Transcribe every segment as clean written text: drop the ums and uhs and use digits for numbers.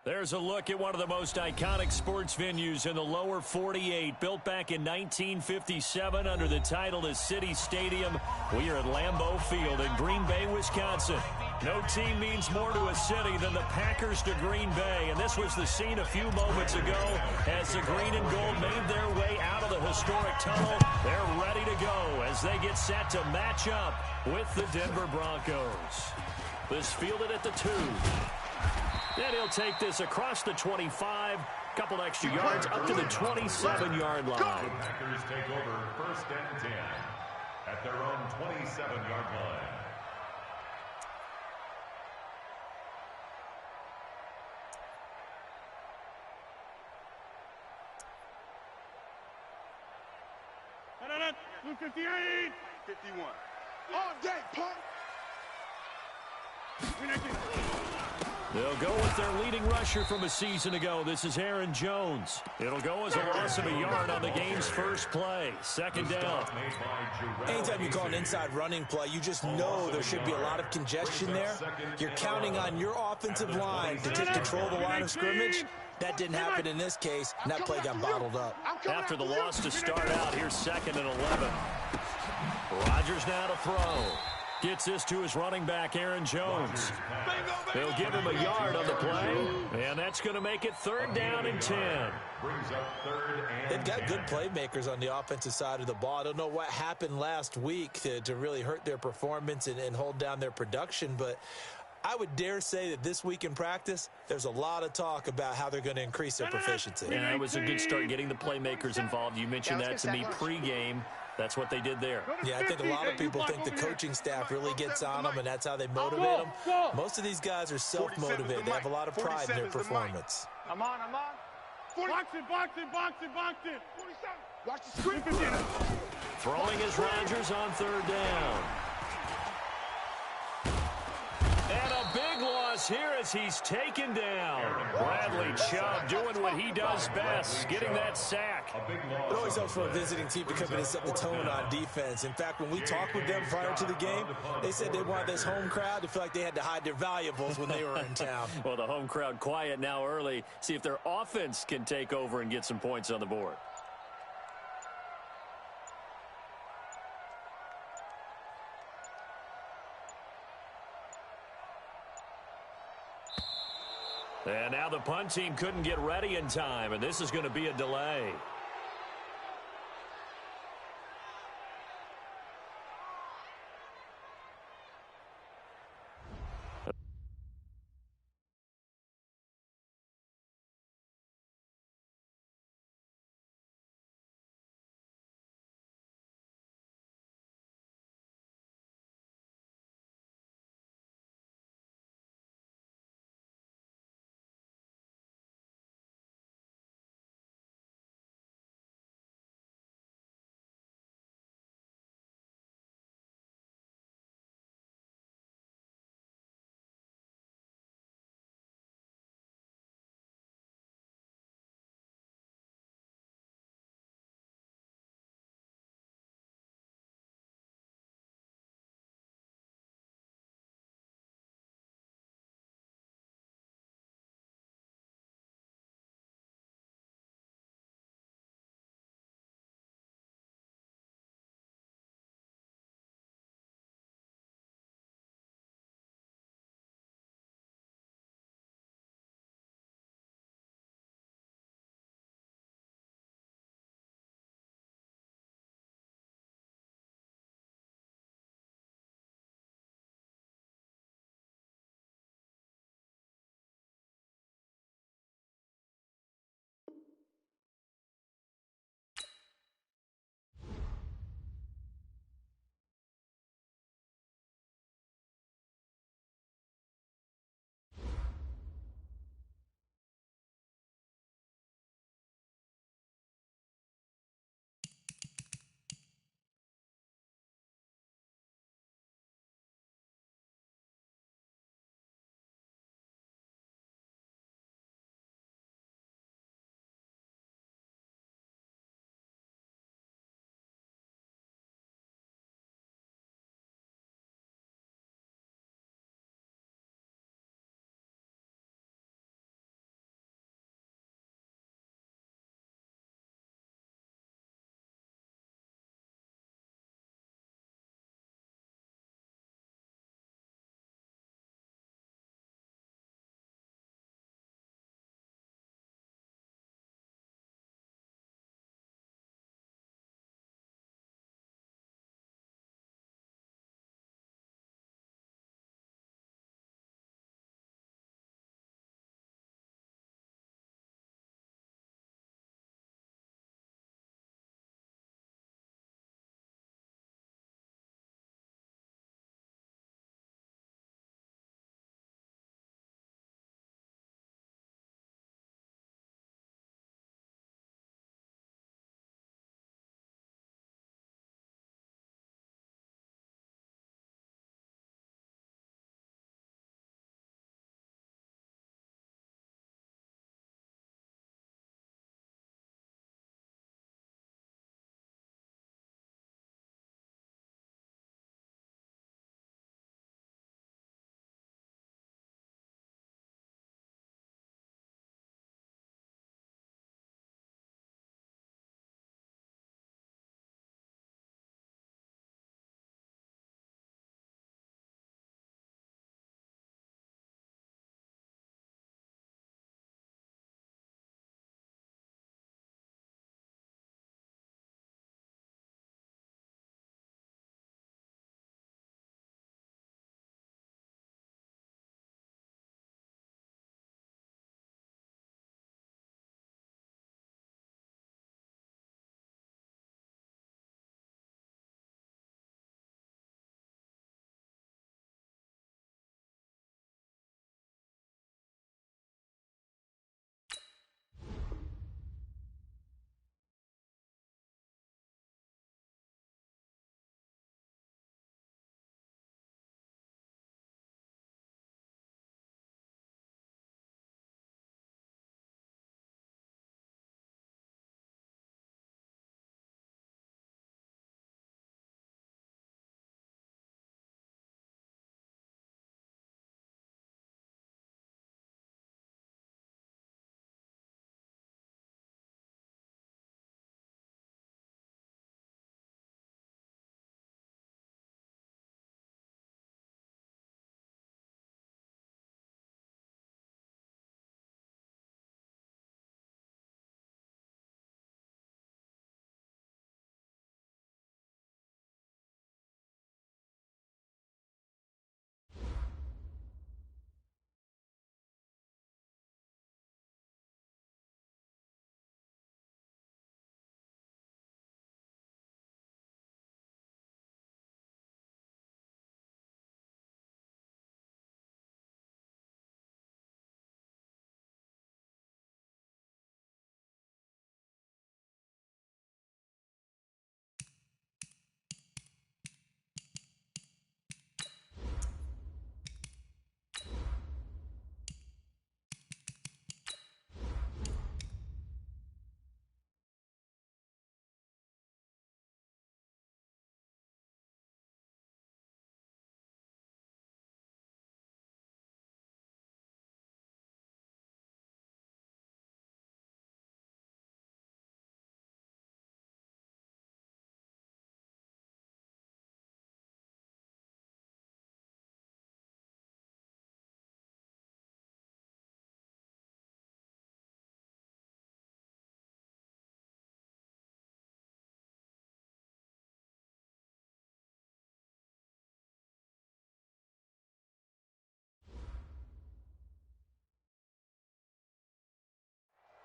There's a look at one of the most iconic sports venues in the lower 48, built back in 1957 under the title of City Stadium. We are at Lambeau Field in Green Bay, Wisconsin. No team means more to a city than the Packers to Green Bay, and this was the scene a few moments ago as the green and gold made their way out of the historic tunnel. They're ready to go as they get set to match up with the Denver Broncos. This fielded at the 2. And he'll take this across the 25, couple extra yards up to the 27-yard line. Packers take over 1st and 10 at their own 27-yard line. Blue 58. 51. All day, punk. They'll go with their leading rusher from a season ago. This is Aaron Jones. It'll go as a loss of a yard on the game's first play. 2nd down. Anytime you call an inside running play, you just know there should be a lot of congestion there. You're counting on your offensive line to take control of the line of scrimmage. That didn't happen in this case, and that play got bottled up. After the loss to start out, here's 2nd and 11. Rodgers now to throw. Gets this to his running back, Aaron Jones. They'll give him a yard on the play, and that's going to make it 3rd down and 10. They've got good playmakers on the offensive side of the ball. I don't know what happened last week to really hurt their performance and hold down their production, but I would dare say that this week in practice, there's a lot of talk about how they're going to increase their proficiency. And that was a good start getting the playmakers involved. You mentioned that to me pregame. That's what they did there. Yeah, I think a lot of people think the coaching staff really gets on them, and that's how they motivate them. Most of these guys are self-motivated. They have a lot of pride in their performance. I'm on. Box it. 47. Watch the screen. Throwing is Rodgers on 3rd down. And a big loss here as he's taken down. Bradley Chubb doing what he does best, getting that sack. It always helps for a visiting team to come in and set the tone on defense. In fact, when we talked with them prior to the game, they said they wanted this home crowd to feel like they had to hide their valuables when they were in town. Well, the home crowd quiet now early. See if their offense can take over and get some points on the board. And now the punt team couldn't get ready in time, and this is going to be a delay.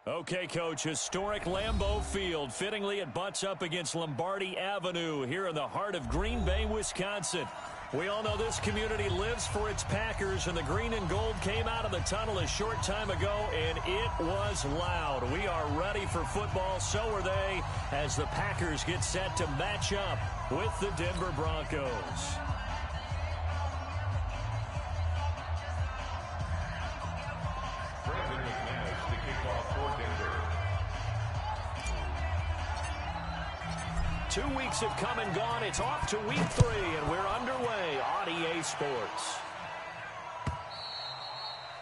Okay, Coach, historic Lambeau Field. Fittingly, it butts up against Lombardi Avenue here in the heart of Green Bay, Wisconsin. We all know this community lives for its Packers, and the green and gold came out of the tunnel a short time ago, and it was loud. We are ready for football, so are they, as the Packers get set to match up with the Denver Broncos. Brandon McManus to kick off for Denver. 2 weeks have come and gone. It's off to week 3, and we're underway on EA Sports.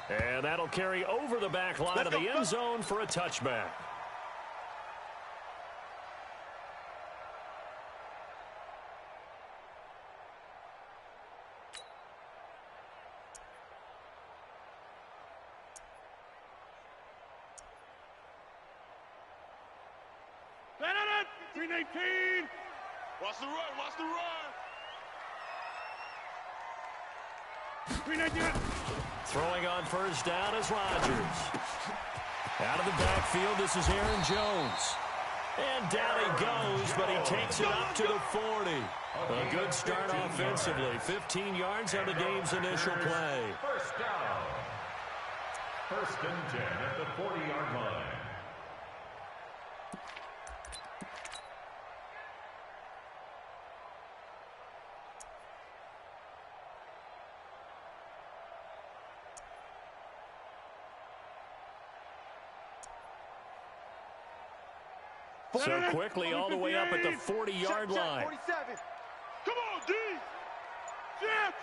And that'll carry over the back line of the end zone for a touchback. Stand on it. 319. Watch the run. Watch the run. 319. Throwing on first down is Rodgers. Out of the backfield, this is Aaron Jones. And down he goes, but he takes it up to the 40. A good start offensively. 15 yards on the game's initial play. First down. First and 10 at the 40-yard line. So quickly all the way up at the 40-yard line. 47. Come on, D. Jab.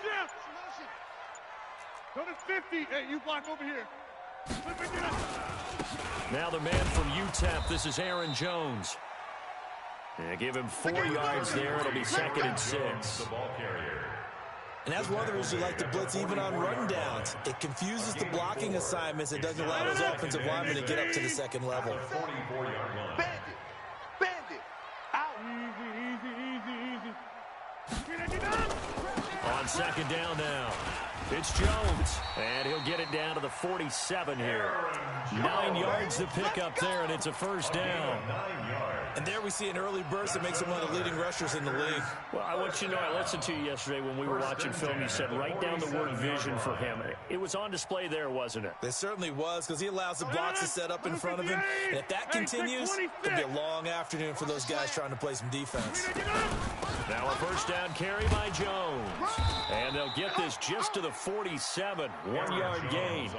Go to 50. Hey, you block over here. Now the man from UTEP, this is Aaron Jones. Yeah, give him 4 yards there. It'll be 2nd and 6. The ball carrier. And that's one of the reasons you like to blitz even on run downs. It confuses the blocking assignments. It doesn't allow those offensive linemen to get up to the second level. 44-yard line. Bandit. Out. Easy. On second down now. It's Jones, and he'll get it down to the 47 here. 9 yards to pick up there, and it's a first down. 9 yards. And there we see an early burst that makes him one of the leading rushers in the league. Well, I want you to know, I listened to you yesterday when we were watching film. You said write down the word vision for him. It was on display there, wasn't it? It certainly was, because he allows the blocks to set up in front of him. And if that continues, it'll be a long afternoon for those guys trying to play some defense. Now a first down carry by Jones. And they'll get this just to the 47. 1 yard gain.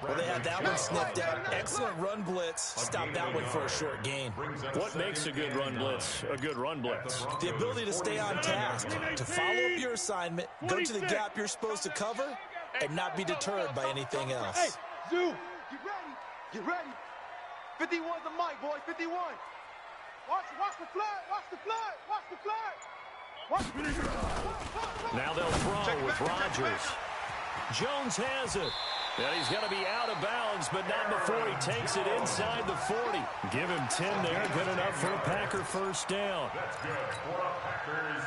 Well, they had that one sniffed out. Excellent run blitz. Stop that one for a short gain. What makes a good run blitz a good run blitz? The ability to stay on task, to follow up your assignment, go to the gap you're supposed to cover, and not be deterred by anything else. Hey, Zoo, get ready. 51's the mic, boy, 51. Watch the flag. Now they'll throw with Rodgers. Jones has it. And he's going to be out of bounds, but not before he takes it inside the 40. Give him 10 there. Good enough for a Packer first down. That's good for a Packers.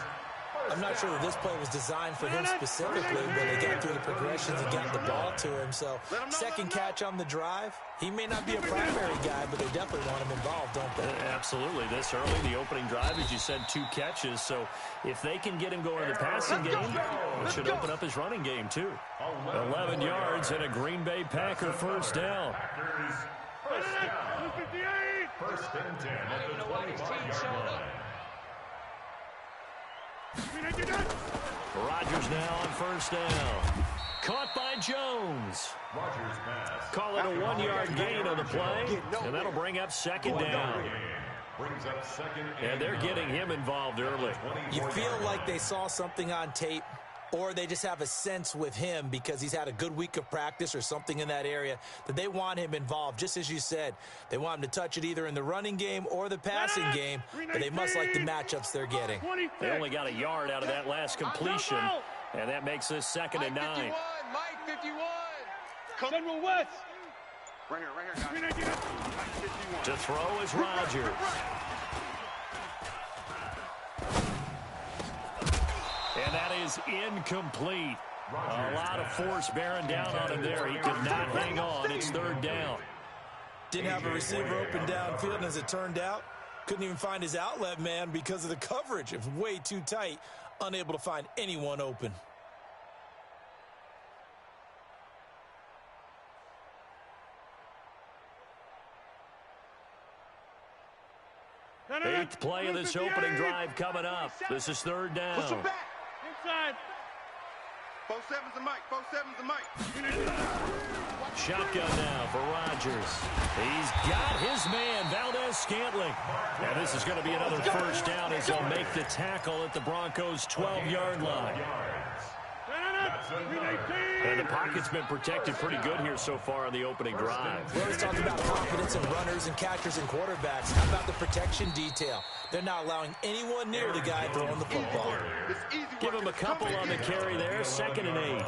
I'm not sure that this play was designed for him specifically, but they got through the progressions and got the ball to him. So second catch on the drive. He may not be a primary guy, but they definitely want him involved, don't they? Absolutely. This early, the opening drive, as you said, 2 catches. So if they can get him going in the passing game, it should open up his running game, too. 11 yards and a Green Bay Packer first down. Packers first down. First and 10 at the 25-yard line. Rodgers now on first down. Caught by Jones. Rodgers pass. Call it a 1 yard gain on the play, and that'll bring up second down. Brings up second And they're getting him involved early. You feel like they saw something on tape, or they just have a sense with him because he's had a good week of practice or something in that area that they want him involved. Just as you said, they want him to touch it either in the running game or the passing game, but they must like the matchups they're getting. They only got a yard out of that last completion, and that makes this 2nd and 9. Mike 51. General West. Right here, guys. To throw is Rodgers. And that is incomplete. A lot of force bearing down on him there. He could not hang on. It's 3rd down. Didn't have a receiver open downfield, and as it turned out, couldn't even find his outlet man because of the coverage. It was way too tight, unable to find anyone open. Eighth play of this opening drive coming up. This is third down. Push him back. Inside. 4-7's the mic. 4-7's the mic. Shotgun now for Rodgers. He's got his man, Valdez-Scantling. And this is going to be another first down as he'll make the tackle at the Broncos' 12-yard line. And the pocket's been protected pretty good here so far on the opening drive. We always talk about confidence in runners and catchers and quarterbacks. How about the protection detail? They're not allowing anyone near the guy throwing the football. Give him a couple on the carry there, 2nd and 8.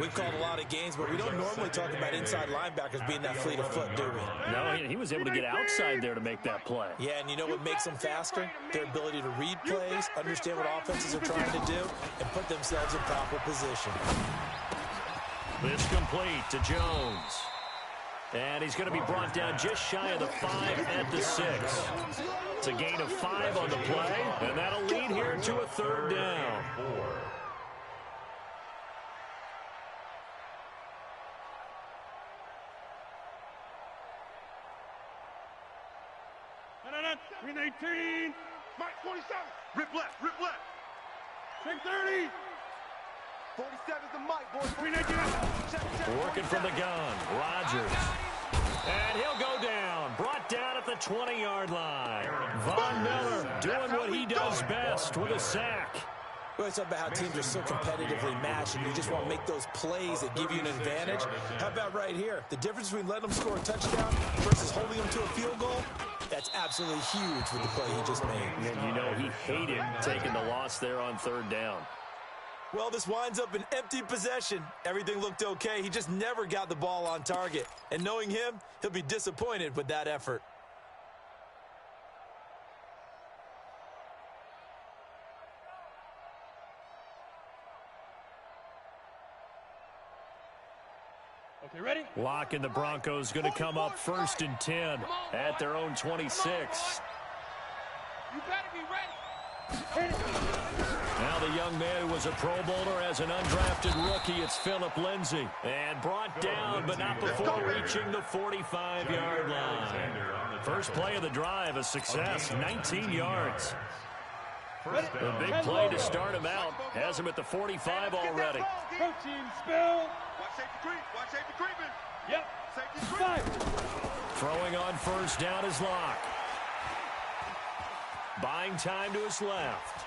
We've called a lot of games, but we don't normally talk about inside linebackers being that fleet of foot, do we? No, he was able to get outside there to make that play. Yeah, and you know what makes them faster? Their ability to read plays, understand what offenses are trying to do, and put themselves in proper position. This complete to Jones. And he's going to be brought down just shy of the 5 at the 6. It's a gain of 5 on the play, and that'll lead here to a third down. Green 18. Mike 47. Rip left. Rip left. 630. 47's the mic, boys. Green 18. Working from the gun. Rodgers. And he'll go down. Brought down at the 20-yard line. Von Miller doing what he does best with a sack. We always talk about how teams are so competitively matched, and you just want to make those plays that give you an advantage. How about right here? The difference between letting them score a touchdown versus holding them to a field goal, that's absolutely huge with the play he just made. And you know he hated taking the loss there on third down. Well, this winds up an empty possession. Everything looked okay. He just never got the ball on target. And knowing him, he'll be disappointed with that effort. Okay, ready? Lock and the Broncos going to come up 1st and 10 at their own 26. You better be ready. Now the young man who was a Pro Bowler as an undrafted rookie, it's Philip Lindsay. And brought down, but not before reaching the 45-yard line. First play of the drive, a success, 19 yards. The big play to start him out. Has him at the 45 already. Coaching spill. Watch safety creep. Watch safety creeping. Yep. Safety creep. Throwing on first down is Locke. Buying time to his left.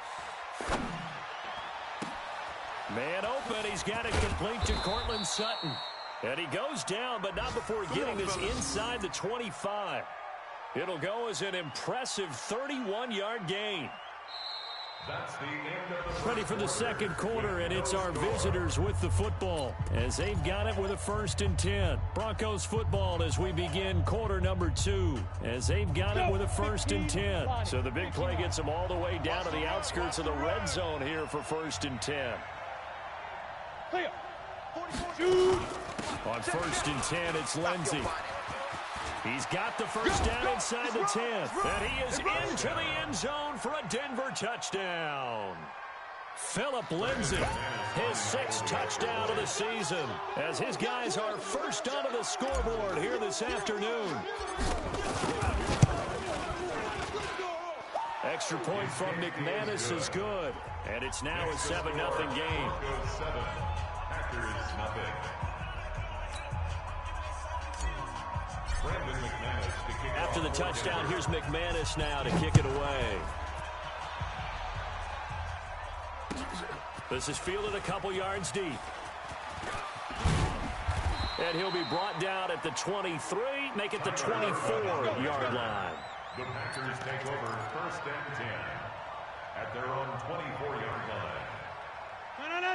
Man open. He's got it complete to Cortland Sutton. And he goes down, but not before getting this inside the 25. It'll go as an impressive 31-yard gain. That's the end of the Ready for the second quarter, and it's our visitors with the football as they've got it with a 1st and 10. Broncos football as we begin quarter number 2 as they've got it with a 1st and 10. So the big play gets them all the way down to the outskirts of the red zone here for 1st and 10. Clear. On 1st and 10, it's Lindsay. He's got the first down inside the 10th, and he is into the end zone for a Denver touchdown. Philip Lindsay, his 6th touchdown of the season, as his guys are first onto the scoreboard here this afternoon. Extra point from McManus is good, and it's now a 7-0 game. Broncos 7, Packers nothing. After the touchdown, here's McManus now to kick it away. This is fielded a couple yards deep. And he'll be brought down at the 23, make it the 24-yard line. The Packers take over 1st and 10 at their own 24-yard line.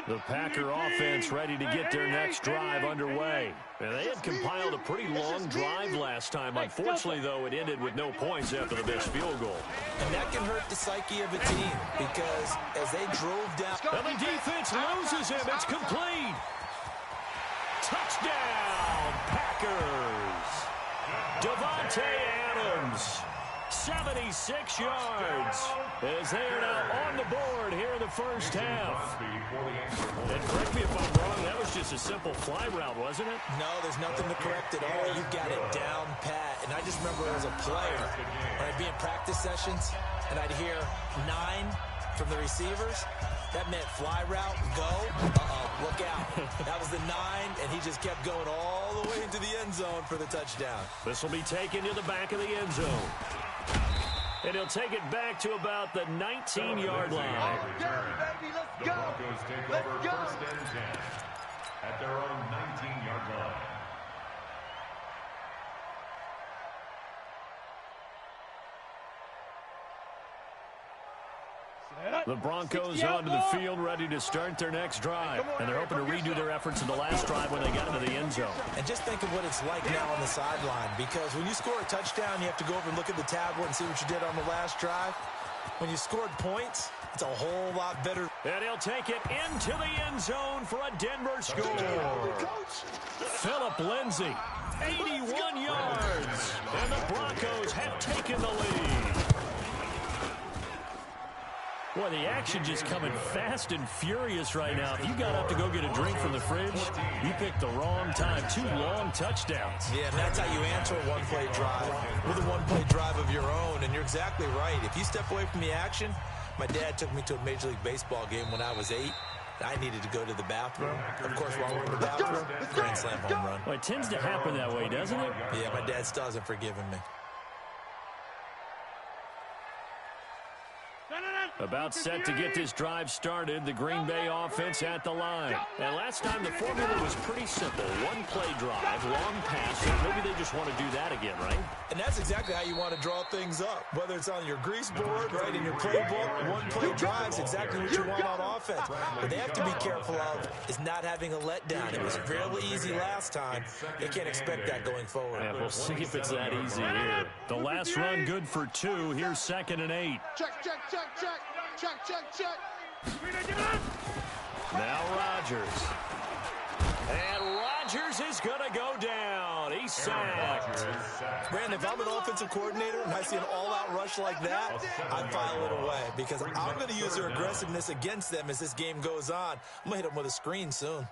The Packer offense ready to get their next drive underway. And they had compiled a pretty long drive last time. Unfortunately, though, it ended with no points after the missed field goal. And that can hurt the psyche of a team because as they drove down... And the defense loses him. It's complete. Touchdown, Packers. Devontae Adams, 76 yards, as they are now on the board here in the first half. And correct me if I'm wrong, that was just a simple fly route, wasn't it? No, there's nothing to correct at all. You got it down pat. And I just remember as a player, when I'd be in practice sessions, and I'd hear 9 from the receivers, that meant fly route, go, look out. That was the 9, and he just kept going all the way into the end zone for the touchdown. This will be taken to the back of the end zone. And he'll take it back to about the 19-yard line. Baby, let's go. Broncos take over first and 10 at their own 19-yard line. The Broncos onto the field, ready to start their next drive. And they're hoping to redo their efforts in the last drive when they got into the end zone. And just think of what it's like now on the sideline, because when you score a touchdown, you have to go over and look at the tablet and see what you did on the last drive. When you scored points, it's a whole lot better. And he'll take it into the end zone for a Denver score. Phillip Lindsay, 81 yards. And the Broncos have taken the lead. Boy, the action just coming fast and furious right now. If you got up to go get a drink from the fridge, you picked the wrong time. 2 long touchdowns. Yeah, and that's how you answer a one-play drive with a one-play drive of your own. And you're exactly right. If you step away from the action, my dad took me to a Major League Baseball game when I was 8. I needed to go to the bathroom. Of course, while we're in the bathroom, grand slam home run. Well, it tends to happen that way, doesn't it? Yeah, my dad still hasn't forgiven me. About set to get this drive started, the Green Bay offense at the line. And last time the formula was pretty simple. One-play drive, long pass. Maybe they just want to do that again, right? And that's exactly how you want to draw things up. Whether it's on your grease board, right, in your playbook, one-play drive's exactly what you want on offense. What they have to be careful of is not having a letdown. It was fairly easy last time. They can't expect that going forward. Yeah, we'll see if it's that easy here. The last run good for 2. Here's 2nd and 8. Check, check, check, check. Check, check, check. Now Rodgers. And Rodgers is going to go down. He's sacked. Brandon, if I'm an offensive coordinator and I see an all-out rush like that, I file it away because I'm going to use their aggressiveness against them as this game goes on. I'm going to hit them with a screen soon.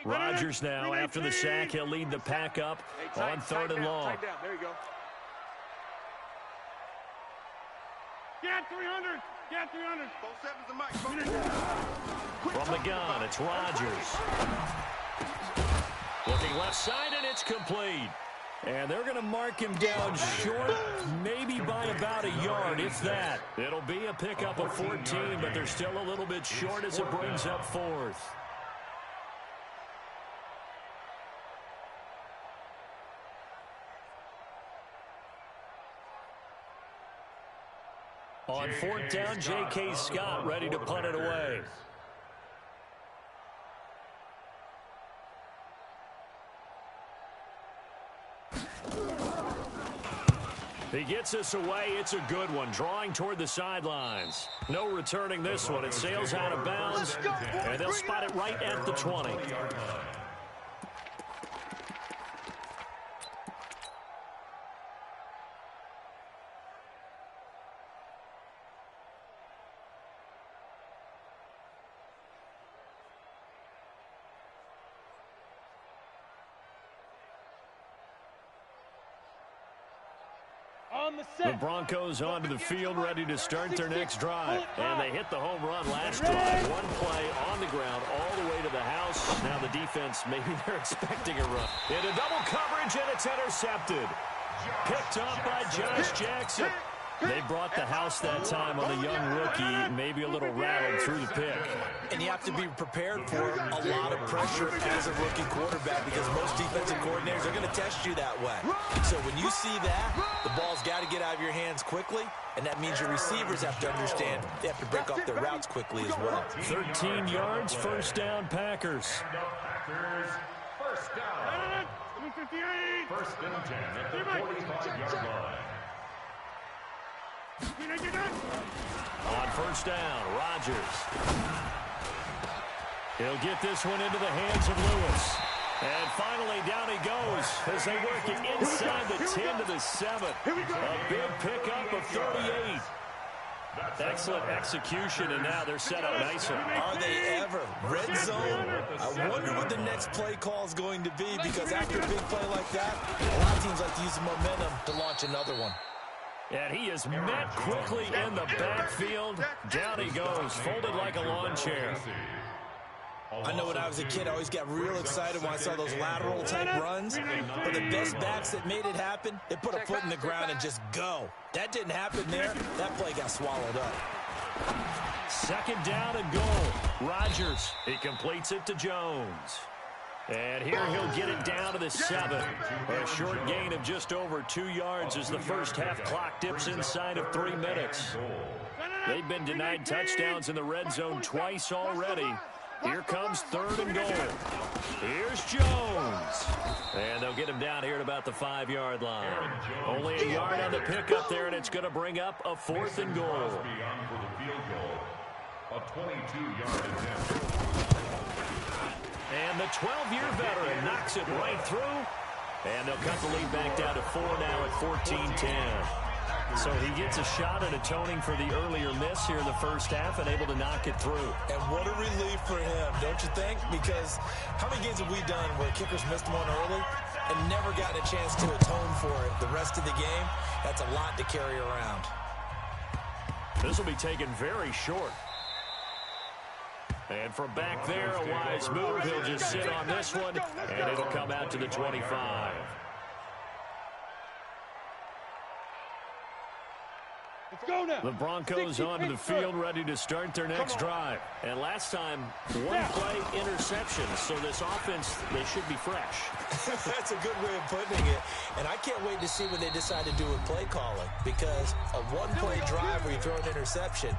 Rodgers now, after the sack, he'll lead the pack up on 3rd and long. There you go. Get 300. Get 300. 4-7's the mic. From the gun, it's Rodgers. Looking left side, and it's complete. And they're going to mark him down short, maybe by about a yard, if that. It'll be a pickup of 14, but they're still a little bit short as it brings up 4th. On 4th down, J.K. Scott ready to punt it away. He gets us away. It's a good one, drawing toward the sidelines. No returning this one. It sails out of bounds, and they'll spot it right at the 20. The Broncos onto the field, ready to start their next drive. And they hit the home run last drive. One play on the ground all the way to the house. Now the defense, maybe they're expecting a run. Into double coverage, and it's intercepted. Picked up by Josh Jackson. They brought the house that time on the young rookie, maybe a little rattled through the pick. And you have to be prepared for a lot of pressure as a rookie quarterback because most defensive coordinators are going to test you that way. So when you see that, the ball's got to get out of your hands quickly, and that means your receivers have to understand they have to break off their routes quickly as well. 13 yards, first down, Packers. Packers, first down. 58. First and 10 at the 45-yard line. On first down, Rodgers. He'll get this one into the hands of Lewis. And finally, down he goes as they work it inside the 10 to the 7. A big pickup of 38. Excellent execution, and now they're set up nicer. Are they ever? Red zone? I wonder what the next play call is going to be, because after a big play like that, a lot of teams like to use the momentum to launch another one. And he is met quickly in the backfield. Down he goes, folded like a lawn chair. I know when I was a kid, I always got real excited when I saw those lateral-type runs. But the best backs that made it happen, they put a foot in the ground and just go. That didn't happen there. That play got swallowed up. Second down and goal. Rodgers, he completes it to Jones. And here he'll get it down to the 7. A short gain of just over 2 yards as the first half clock dips inside of 3 minutes. They've been denied touchdowns in the red zone twice already. Here comes 3rd and goal. Here's Jones. And they'll get him down here at about the 5-yard line. Only a yard on the pickup there, and it's going to bring up a 4th and goal. A 22-yard attempt. And the 12-year veteran knocks it right through. And they'll cut the lead back down to 4 now at 14-10. So he gets a shot at atoning for the earlier miss here in the first half and able to knock it through. And what a relief for him, don't you think? Because how many games have we done where kickers missed one early and never gotten a chance to atone for it the rest of the game? That's a lot to carry around. This will be taken very short. And from back there, a wise move. He'll just sit on this one, and it'll come out to the 25. Let's go now. The Broncos onto the field, ready to start their next drive. And last time, one play interception. So this offense, they should be fresh. That's a good way of putting it. And I can't wait to see what they decide to do with play calling, because a one-play drive where you throw an interception,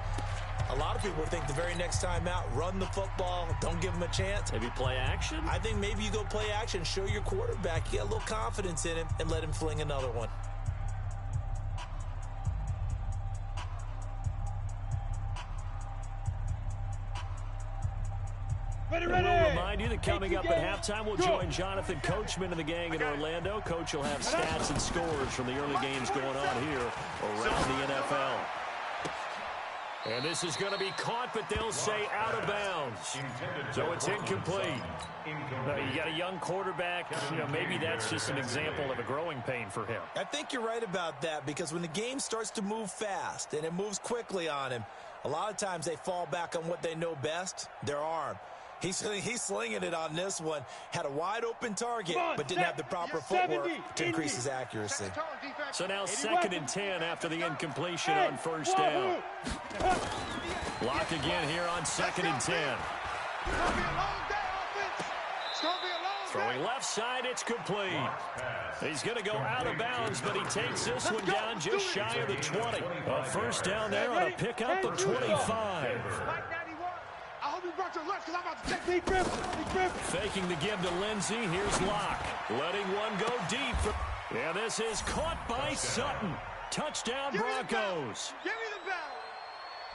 a lot of people think the very next time out, run the football, don't give them a chance. Maybe play action? I think maybe you go play action, show your quarterback, you get a little confidence in him, and let him fling another one. And we'll remind you that coming up at halftime, we'll join Jonathan Coachman and the gang in Orlando. Coach will have stats and scores from the early games going on here around the NFL. And this is going to be caught, but they'll say out of bounds. So it's incomplete. You got a young quarterback. Maybe that's just an example of a growing pain for him. I think you're right about that, because when the game starts to move fast and it moves quickly on him, a lot of times they fall back on what they know best, their arm. He's slinging it on this one. Had a wide-open target, but didn't have the proper footwork to increase his accuracy. So now 2nd and 10 after the incompletion on first down. Block again here on 2nd and 10. Throwing left side, it's complete. He's going to go out of bounds, but he takes this one down just shy of the 20. A first down there on a pickup of 25. Faking the give to Lindsey. Here's Locke. Letting one go deep. And this is caught by Sutton. Touchdown Broncos.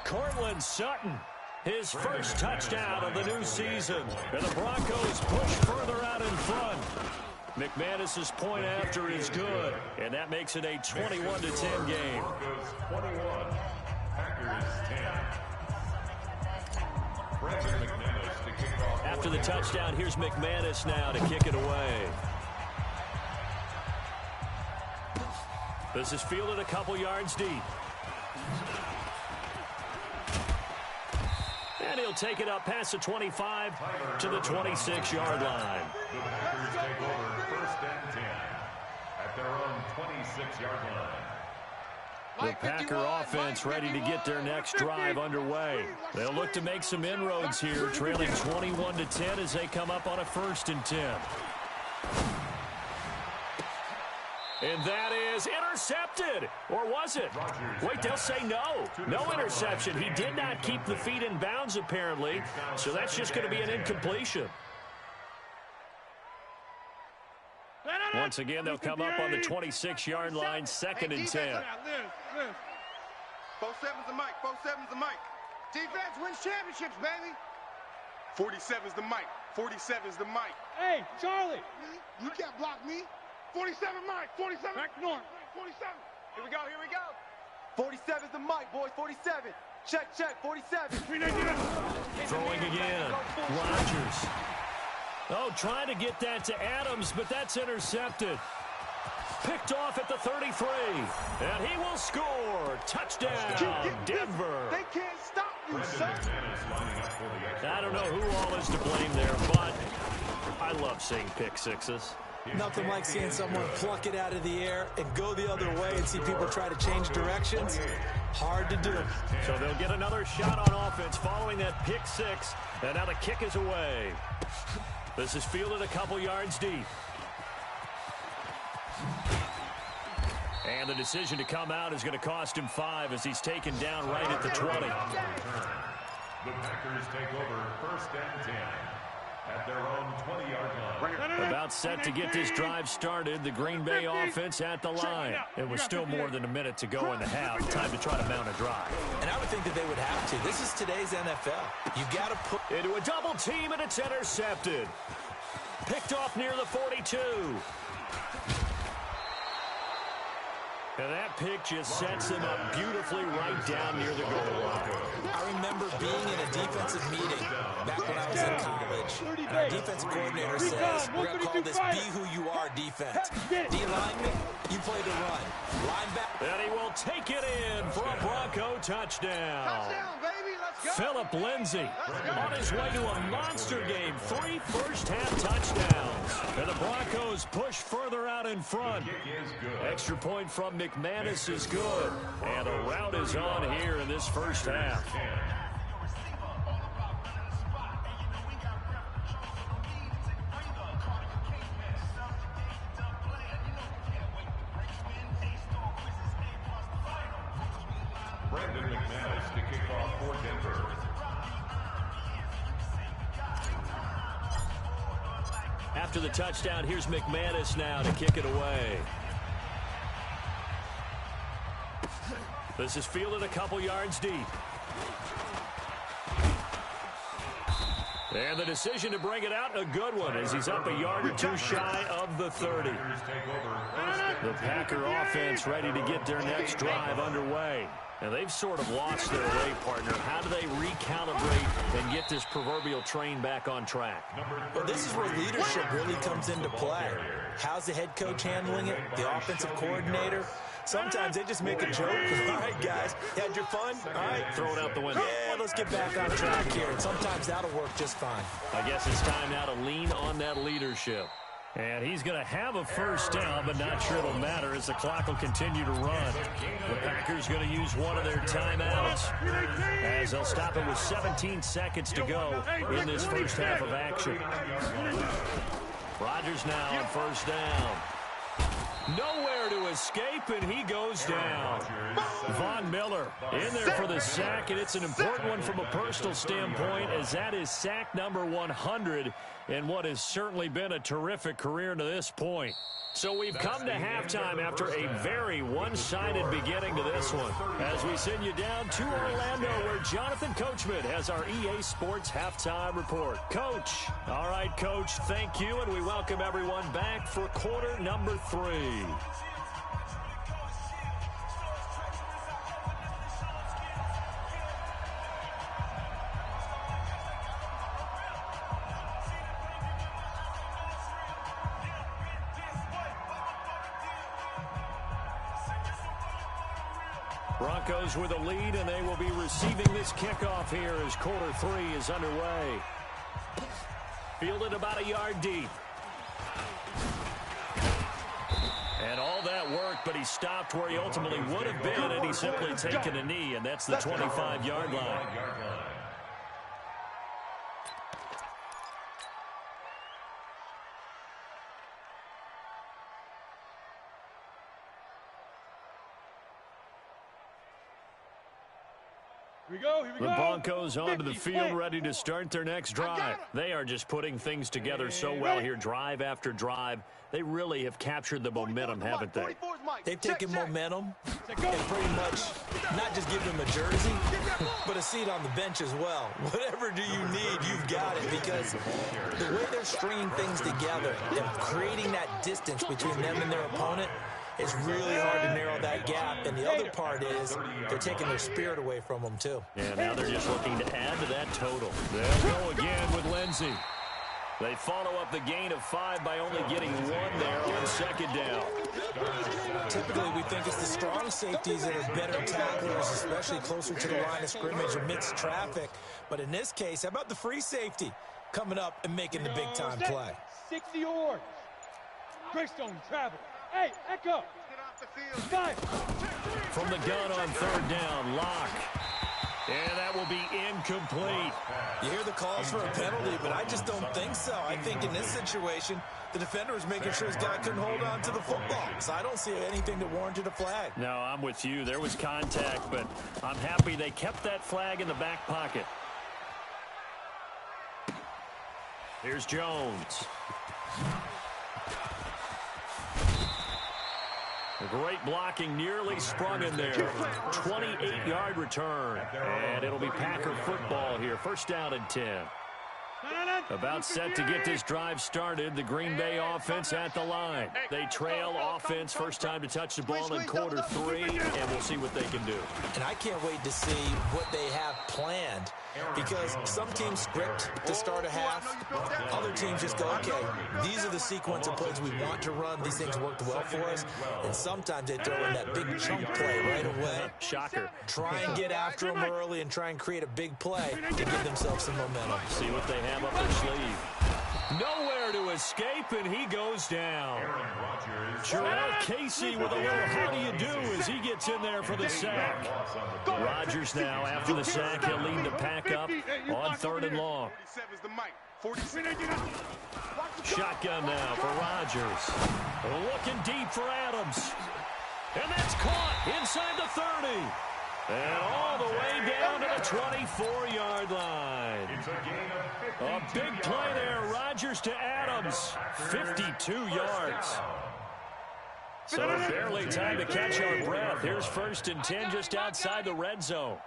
Cortland Sutton. His first touchdown of the new season. And the Broncos push further out in front. McManus's point after is good. And that makes it a 21-10 game. Broncos 21, Packers 10. After the touchdown, here's McManus now to kick it away. This is fielded a couple yards deep. And he'll take it up past the 25 to the 26-yard line. The Packers take over 1st and 10 at their own 26-yard line. The Packer offense ready to get their next drive underway. They'll look to make some inroads here, trailing 21-10 as they come up on a 1st and 10. And that is intercepted. Or was it? Wait, they'll say no. No interception. He did not keep the feet in bounds, apparently. So that's just going to be an incompletion. Once again, they'll come up on the 26-yard line, 2nd and 10. 4-7's the mic. 4-7's the mic. Defense wins championships, baby. 47's the mic. 47's the mic. Hey, Charlie. You can't block me. 47 Mike. 47. Back north. 47. Here we go. Here we go. 47's the mic, boys. 47. Check, check. 47. Throwing again. Rodgers. Oh, trying to get that to Adams, but that's intercepted. Picked off at the 33. And he will score. Touchdown, Denver. They can't stop you, son. I don't know who all is to blame there, but I love seeing pick sixes. Nothing like seeing someone pluck it out of the air and go the other way and see people try to change directions. Hard to do. So they'll get another shot on offense following that pick six. And now the kick is away. This is fielded a couple yards deep. And the decision to come out is going to cost him 5 as he's taken down right at the 20. The Packers take over 1st and 10 at their own 20-yard line. About set to get this drive started. The Green Bay offense at the line. It was still more than a minute to go in the half. Time to try to mount a drive. And I would think that they would have to. This is today's NFL. You got to put into a double team, and it's intercepted. Picked off near the 42. And that pick just sets them up beautifully right down near the goal line. I remember being in a defensive meeting back when I was in college. And our defensive coordinator says, we're going to call this be who you are defense. D-lineman, you play the run. Linebacker. And he will take it in for a Bronco touchdown. Touchdown, baby. Let's go. Phillip Lindsay on his way to a monster game. 3 first-half touchdowns. And the Broncos push further out in front. Extra point from McManus is good. And a rout is on here in this first half. Brandon McManus to kick off for Denver. After the touchdown, here's McManus now to kick it away. This is fielded a couple yards deep. And the decision to bring it out, a good one, as he's up a yard or two shy of the 30. The Packer offense ready to get their next drive underway. And they've sort of lost their way, partner. How do they recalibrate and get this proverbial train back on track? Well, this is where leadership really comes into play. How's the head coach handling it? The offensive coordinator? Sometimes they just make a joke. All right, guys, you had your fun? All right, throw it out the window. Yeah, let's get back on track here. And sometimes that'll work just fine. I guess it's time now to lean on that leadership. And he's going to have a first down, but not sure it'll matter as the clock will continue to run. The Packers going to use one of their timeouts as they'll stop it with 17 seconds to go in this first half of action. Rodgers now on first down. Nowhere to escape, and he goes down. Von Miller in there for the sack, and it's an important one from a personal standpoint, as that is sack number 100 in what has certainly been a terrific career to this point. So we've come to halftime after a very one-sided beginning to this one, as we send you down to Orlando, where Jonathan Coachman has our EA Sports Halftime Report. Coach. All right, Coach, thank you, and we welcome everyone back for quarter number 3. Broncos with a lead, and they will be receiving this kickoff here as quarter 3 is underway. Fielded about a yard deep. And all that work, but he stopped where he ultimately would have been, and he's simply taken a knee, and that's the 25-yard line. The Broncos onto the field, ready to start their next drive. They are just putting things together so well here, drive after drive. They really have captured the momentum, haven't they? They've taken momentum and pretty much not just give them a jersey, but a seat on the bench as well. Whatever do you need, you've got it, because the way they're stringing things together and creating that distance between them and their opponent, it's really hard to narrow that gap, and the other part is they're taking their spirit away from them, too. Yeah, now they're just looking to add to that total. They'll go again with Lindsey. They follow up the gain of 5 by only getting 1 there on second down. Typically, we think it's the strong safeties that are better tacklers, especially closer to the line of scrimmage amidst traffic. But in this case, how about the free safety coming up and making the big-time play? 60 yards. Greystone travel. Hey, Echo. 5. From the gun on third down, Locke. And that will be incomplete. You hear the calls for a penalty, but I just don't think so. I think in this situation, the defender is making sure his guy couldn't hold on to the football. So I don't see anything that warranted a flag. No, I'm with you. There was contact, but I'm happy they kept that flag in the back pocket. Here's Jones. Great blocking, nearly sprung in there. 28-yard return. And it'll be Packer football here. First down and 10. About set to get this drive started. The Green Bay offense at the line. They trail offense, first time to touch the ball in quarter 3, and we'll see what they can do. And I can't wait to see what they have planned, because some teams script to start a half. Other teams just go, okay, these are the sequence of plays we want to run. These things worked well for us. And sometimes they throw in that big chunk play right away. Shocker. Try and get after them early and try and create a big play to give themselves some momentum. See what they have up their sleeve. Nowhere to escape, and he goes down. Jarrell Casey with a little how do you do as he gets in there for the sack. Rodgers now, after the sack, he'll lead to pack up on third and long. Shotgun now for Rodgers. Looking deep for Adams. And that's caught inside the 30. And all the way down to the 24-yard line. A big play there. Rodgers to Adams. 52 yards. So barely time to catch our breath. Here's first and 10 just outside the red zone.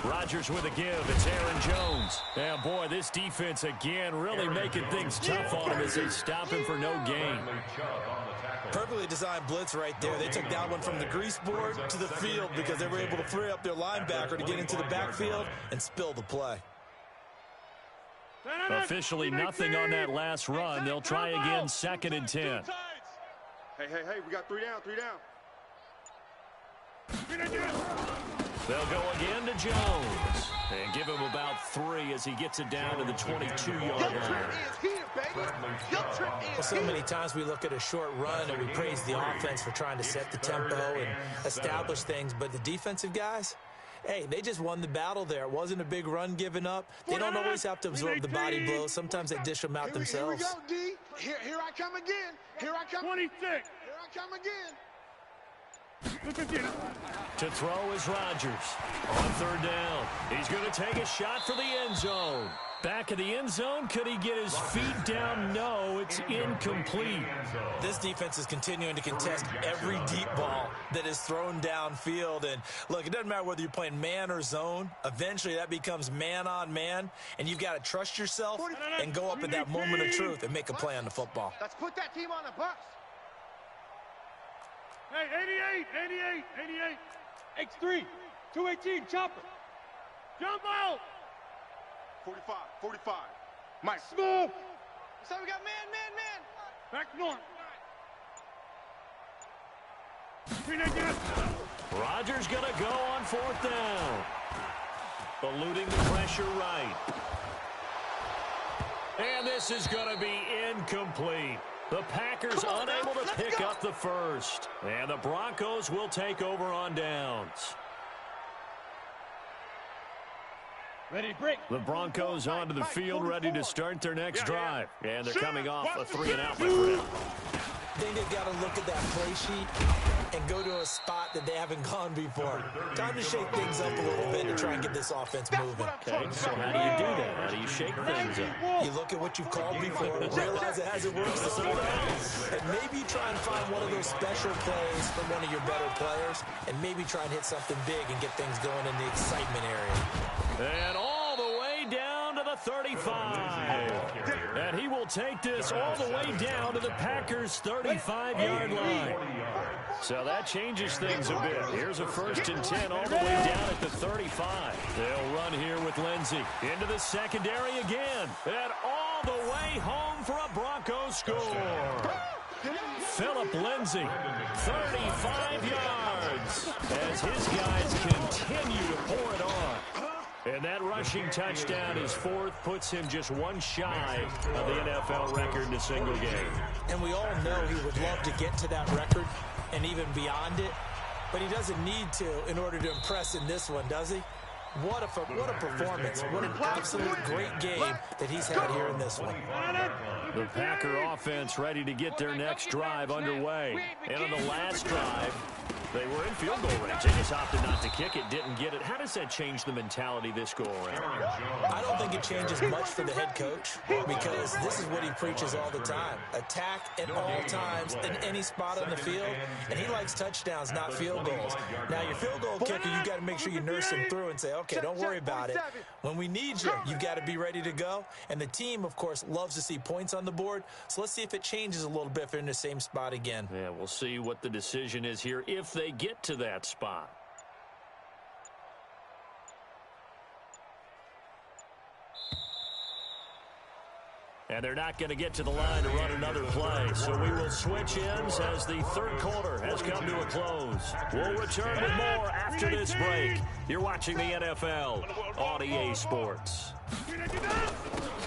Rodgers with a give. It's Aaron Jones. Yeah, boy, this defense again really making things tough on him as they stop him for no gain. Perfectly designed blitz right there. They took that one from the grease board to the field because they were able to free up their linebacker to get into the backfield and spill the play. Officially nothing on that last run. They'll try again, second and 10. Hey, we got 3 down. They'll go again to Jones and give him about 3 as he gets it down to the 22-yard line. Well, so many times we look at a short run and we praise the offense for trying to set the tempo and establish things, but the defensive guys, hey, they just won the battle there. It wasn't a big run given up. They don't always have to absorb the body blows. Sometimes they dish them out themselves. Here I come again. Here I come. 26. Here I come again. To throw is Rodgers. On third down, he's going to take a shot for the end zone. Back of the end zone, could he get his feet down? No, it's incomplete. This defense is continuing to contest every deep ball that is thrown downfield. And look, it doesn't matter whether you're playing man or zone. Eventually, that becomes man on man, and you've got to trust yourself and go up at that moment of truth and make a play on the football. Let's put that team on the bus. Hey, 88. X3, 218, chopper. Jump out. 45. Mike. Smooth. So we got man. Back north. Rodgers going to go on fourth down. Eluding the pressure right. And this is going to be incomplete. The Packers unable to pick up the first. And the Broncos will take over on downs. Ready, break. The Broncos onto the field, ready to start their next drive. And they're coming off a 3-and-out, my friend. think they've got to look at that play sheet and go to a spot that they haven't gone before. Time to shake things up a little bit to try and get this offense moving. Okay, so how do you do that? How do you shake things up? You look at what you've called before, realize it hasn't worked so well, and maybe try and find one of those special plays from one of your better players, and maybe try and hit something big and get things going in the excitement area. And all the way down to the 35. And he will take this all the way down to the Packers' 35-yard line. So that changes things a bit. Here's a 1st and 10 all the way down at the 35. They'll run here with Lindsey. Into the secondary again. And all the way home for a Broncos score. Philip Lindsey, 35 yards, as his guys continue to pour it on. And that rushing touchdown is 4th, puts him just one shy of the NFL record in a single game. And we all know he would love to get to that record and even beyond it, but he doesn't need to in order to impress in this one, does he? What a performance. What an absolute great game that he's had here in this one. The Packer offense ready to get their next drive underway. And on the last drive, they were in field goal range. They just opted not to kick it, didn't get it. How does that change the mentality this go around? I don't think it changes much for the head coach, because this is what he preaches all the time. Attack at all times in any spot on the field, and he likes touchdowns, not field goals. Now, your field goal kicker, you've got to make sure you nurse him through and say, okay, don't worry about it. When we need you, you've got to be ready to go. And the team, of course, loves to see points on the board. So let's see if it changes a little bit if they're in the same spot again. Yeah, we'll see what the decision is here if they get to that spot. And they're not going to get to the line to run another play. So we will switch ends as the third quarter has come to a close. We'll return with more after this break. You're watching the NFL on EA Sports.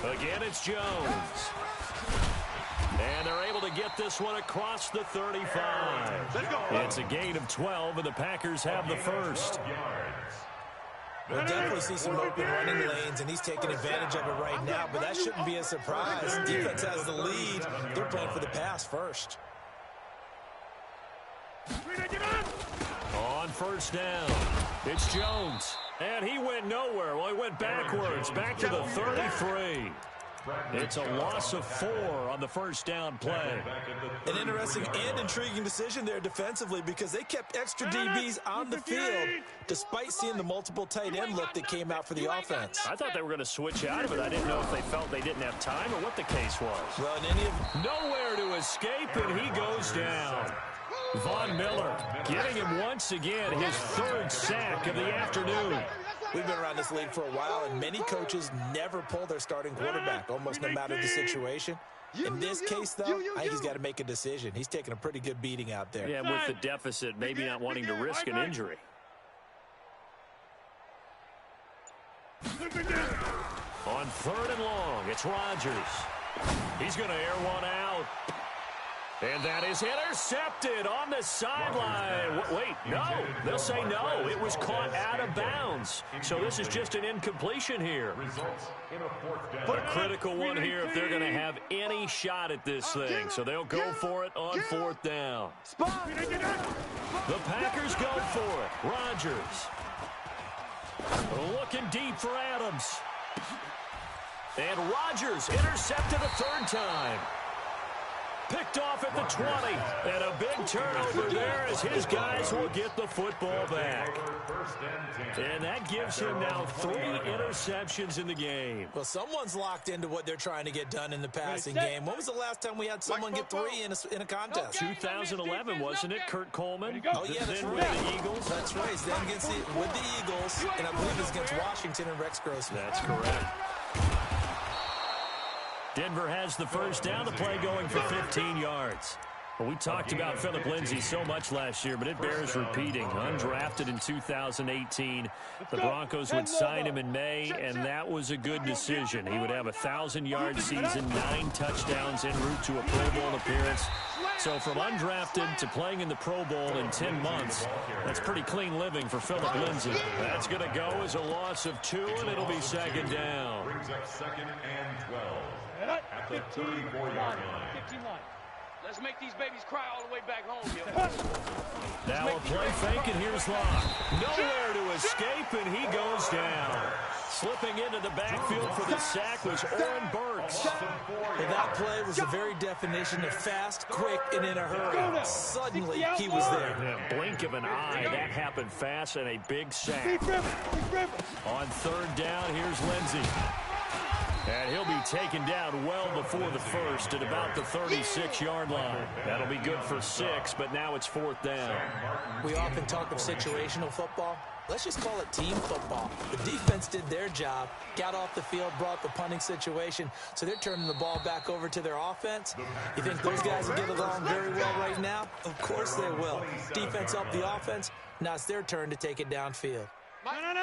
Again, it's Jones. And they're able to get this one across the 35. It's a gain of 12, and the Packers have the first. We'll definitely see some open running lanes, and he's taking advantage of it right now, but that shouldn't be a surprise. Defense has the lead. They're playing for the pass first. On 1st down, it's Jones. And he went nowhere. Well, he went backwards, back to the 33. It's a loss of 4 on the 1st down play. An interesting and intriguing decision there defensively, because they kept extra DBs on the field despite seeing the multiple tight end look that came out for the offense. I thought they were going to switch out of it. I didn't know if they felt they didn't have time or what the case was. Well, in any of... Nowhere to escape, and he goes down. Von Miller getting him once again his 3rd sack of the afternoon. We've been around this league for a while, and many coaches never pull their starting quarterback, almost no matter the situation. In this case, though, I think he's got to make a decision. He's taking a pretty good beating out there. Yeah, with the deficit, maybe not wanting to risk an injury. On 3rd and long, it's Rodgers. He's going to air one out. And that is intercepted on the sideline. Wait, no. They'll say no. It was caught out of bounds. So this is just an incompletion here. But a critical one here if they're going to have any shot at this thing. So they'll go for it on 4th down. The Packers go for it. Rodgers. Looking deep for Adams. And Rodgers intercepted a 3rd time. Picked off at the 20, and a big turnover there as his guys will get the football back. And that gives him now 3 interceptions in the game. Well, someone's locked into what they're trying to get done in the passing game. When was the last time we had someone get 3 in a contest? 2011, wasn't it? Kurt Coleman. Oh, yeah, that's right. With the Eagles. That's right. Then with the Eagles, and I believe it's against Washington and Rex Grossman. That's correct. Denver has the 1st down, the play going for 15 yards. Well, we talked about Philip Lindsey so much last year, but it bears repeating. Undrafted in 2018, the Broncos would sign him in May, and that was a good decision. He would have a 1,000-yard season, 9 touchdowns en route to a Pro Bowl appearance. So from undrafted to playing in the Pro Bowl in 10 months, that's pretty clean living for Philip Lindsey. That's going to go as a loss of 2, and it'll be 2nd down. Brings up 2nd and 12 at the 34-yard line. Let's make these babies cry all the way back home, yo. Now a play fake, and here's Locke. Nowhere to escape, and he goes down. Slipping into the backfield for the sack was Oren Burks. Well, that play was the very definition of fast, quick, and in a hurry. Suddenly, he was there. In a blink of an eye, that happened fast, and a big sack. On third down, here's Lindsey. And he'll be taken down well before the first at about the 36-yard line. That'll be good for 6, but now it's fourth down. We often talk of situational football. Let's just call it team football. The defense did their job, got off the field, brought the punting situation, so they're turning the ball back over to their offense. You think those guys will get along very well right now? Of course they will. Defense up the offense. Now it's their turn to take it downfild.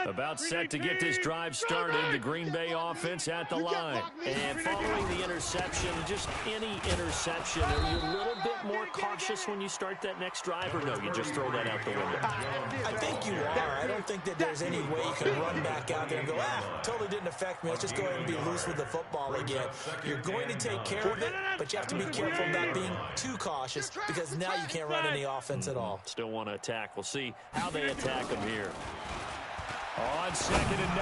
About set to get this drive started, the Green Bay offense at the line. And following the interception, just any interception, are you a little bit more cautious when you start that next drive, or no, you just throw that out the window? I think you are. I don't think that there's any way you can run back out there and go, totally didn't affect me. Let's just go ahead and be loose with the football again. You're going to take care of it, but you have to be careful about being too cautious because now you can't run any offense at all. Still want to attack. We'll see how they attack him here. On 2nd and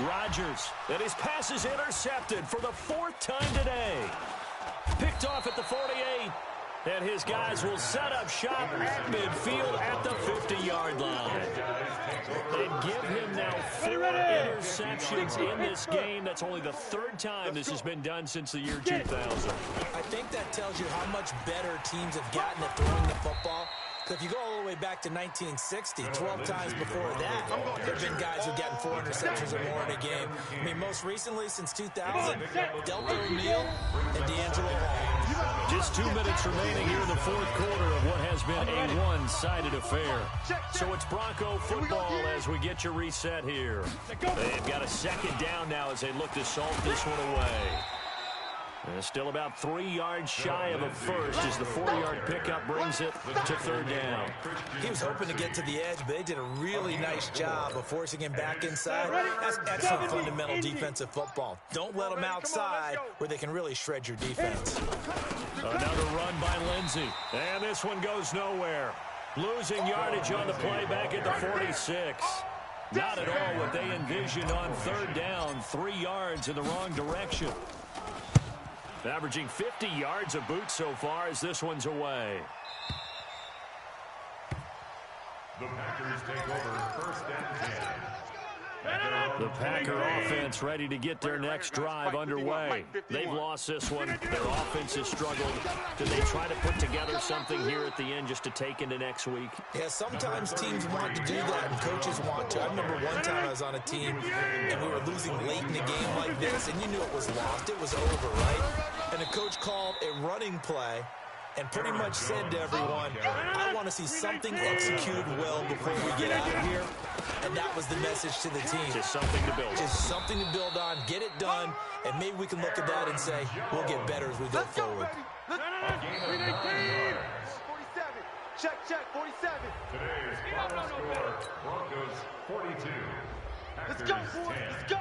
9, Rodgers, and his pass is intercepted for the 4th time today. Picked off at the 48, and his guys will set up shop at midfield at the 50-yard line. And give him now 4 interceptions in this game. That's only the 3rd time this has been done since the year 2000. I think that tells you how much better teams have gotten at throwing the football. If you go all the way back to 1960, 12 times before that, there have been guys who've gotten 4 interceptions or more in a game. I mean, most recently, since 2000, Delta O'Neal and D'Angelo Hall. Just 2 minutes remaining here in the 4th quarter of what has been a one-sided affair. So it's Bronco football as we get your reset here. They've got a 2nd down now as they look to salt this one away. And still about 3 yards shy of a first as the 4-yard pickup brings it to 3rd down. He was hoping to get to the edge, but they did a really nice job of forcing him back inside. That's excellent fundamental defensive football. Don't let them outside where they can really shred your defense. Another run by Lindsey. And this one goes nowhere. Losing yardage on the play back at the 46. Not at all what they envisioned on 3rd down. 3 yards in the wrong direction. Averaging 50 yards a boot so far as this one's away. The Packers take over 1st and 10. The Packer offense ready to get their next drive underway. They've lost this one. Their offense has struggled. Do they try to put together something here at the end just to take into next week? Yeah, sometimes teams want to do that and coaches want to. I remember one time I was on a team and we were losing late in a game like this and you knew it was lost. It was over, right? And the coach called a running play and pretty much said to everyone, I want to see something executed well before we get out of here. And that was the message to the team. Just something to build on. Just something to build on, get it done, and maybe we can look at that and say, we'll get better as we go forward. 47. Check, 47. Today's final score, Broncos 42. Let's go, boys, let's go.